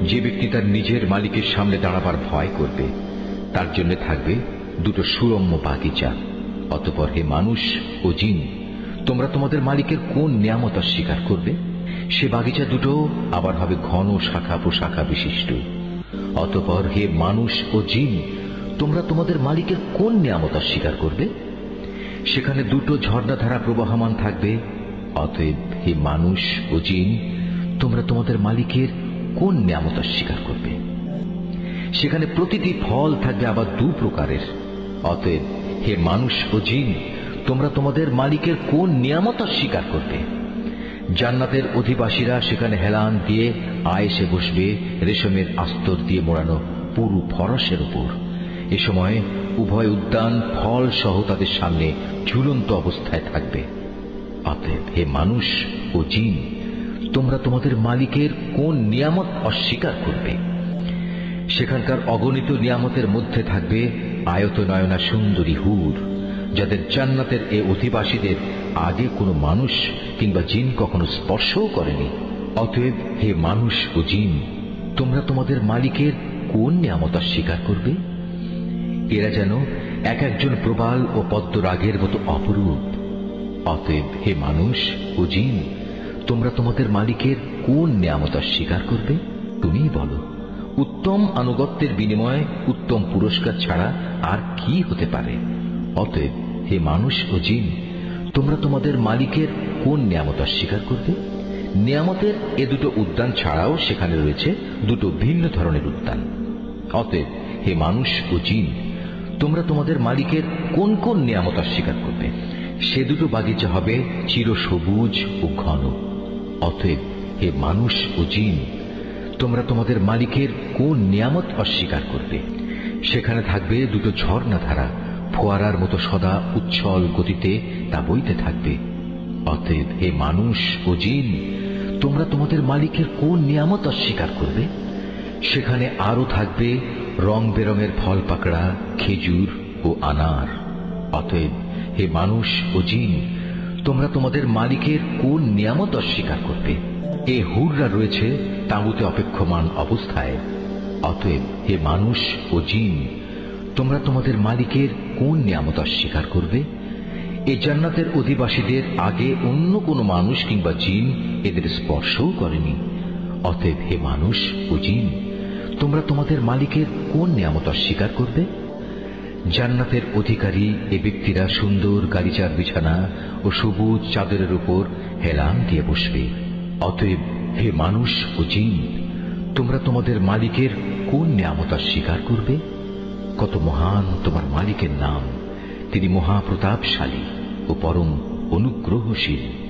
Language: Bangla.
যে ব্যক্তি তার নিজের মালিকের সামনে দাঁড়াবার ভয় করবে তার জন্য থাকবে দুটো সুরম্য বাগিচা। অতঃপর হে মানুষ ও জিন, তোমরা তোমাদের মালিকের কোন নিয়ামত অস্বীকার করবে? সে বাগিচা দুটো আবার হবে ঘন শাখা প্রশাখা বিশিষ্ট। অতঃপর হে মানুষ ও জিন, তোমরা তোমাদের মালিকের কোন নিয়ামত অস্বীকার করবে? সেখানে দুটো ঝর্ণাধারা প্রবাহমান থাকবে। অতএব হে মানুষ ও জিন, তোমরা তোমাদের মালিকের কোন নিয়ামত অস্বীকার করবে? সেখানে প্রতিটি ফল থাকবে আবার দু প্রকারের। অতএব হে মানুষ ও জিন, তোমরা তোমাদের মালিকের কোন নিয়ামত অস্বীকার করবে? জান্নাতের অধিবাসীরা সেখানে হেলান দিয়ে আয়েসে বসবে রেশমের আস্তর দিয়ে মোড়ানো পুরু ফরসের উপর। এ সময় উভয় উদ্যান ফল সহ তাদের সামনে ঝুলন্ত অবস্থায় থাকবে। অতএব হে মানুষ ও জিন, তোমরা তোমাদের মালিকের কোন নিয়ামত অস্বীকার করবে? সেখানকার অগণিত নিয়ামতের মধ্যে থাকবে আয়তনয়না সুন্দরী হুর, যাদের জান্নাতের এ অধিবাসীদের আগে কোনো মানুষ কিংবা জিন কখনো স্পর্শও করেনি। অতএব হে মানুষ ও জিন, তোমরা তোমাদের মালিকের কোন নিয়ামত অস্বীকার করবে? এরা যেন এক একজন প্রবাল ও পদ্মরাগের মতো অপরূপ। অতএব হে মানুষ ও জিন, তোমরা তোমাদের মালিকের কোন নিয়ামত অস্বীকার করবে? তুমিই বলো। উত্তম আনুগত্যের বিনিময়ে উত্তম পুরস্কার ছাড়া আর কি হতে পারে? অতএব হে মানুষ ও জিন, তোমরা তোমাদের মালিকের কোন নিয়ামত অস্বীকার করবে? নিয়ামতের এ দুটো উদ্যান ছাড়াও সেখানে রয়েছে দুটো ভিন্ন ধরনের উদ্যান। অতএব হে মানুষ ও জিন, তোমরা তোমাদের মালিকের কোন কোন নিয়ামত অস্বীকার করবে? সে দুটো বাগিচা হবে চিরসবুজ ও ঘন। অতএব হে মানুষ ও জিন, তোমরা তোমাদের মালিকের কোন নিয়ামত অস্বীকার করবে? সেখানে থাকবে দুটো ঝর্ণাধারা, ফোয়ারার মতো সদা উচ্ছল গতিতে তা বইতে থাকবে। অতএব হে মানুষ ও জিন, তোমরা তোমাদের মালিকের কোন নিয়ামত অস্বীকার করবে? সেখানে আরো থাকবে রং বেরঙের ফল পাকড়া, খেজুর ও আনার। অতএব হে মানুষ ও জিন, তোমরা তোমাদের মালিকের কোন নিয়ামত অস্বীকার করবে? এ হুররা রয়েছে তাঁবুতে অপেক্ষমান অবস্থায়। অতএব হে মানুষ ও জিন, তোমরা তোমাদের মালিকের কোন নিয়ামত অস্বীকার করবে? এ জান্নাতের অধিবাসীদের আগে অন্য কোনো মানুষ কিংবা জিন এদের স্পর্শও করেনি। অতএব হে মানুষ ও জিন, তোমরা তোমাদের মালিকের কোন নিয়ামত অস্বীকার করবে? জান্নাতের অধিকারী এ ব্যক্তিরা সুন্দর গালিচার বিছানা ও সবুজ চাদরের উপর হেলান দিয়ে বসবে। অতএব হে মানুষ ও জিন, তোমরা তোমাদের মালিকের কোন নিয়ামত অস্বীকার করবে? কত মহান তোমার মালিকের নাম! তিনি মহাপ্রতাপশালী ও পরম অনুগ্রহশীল।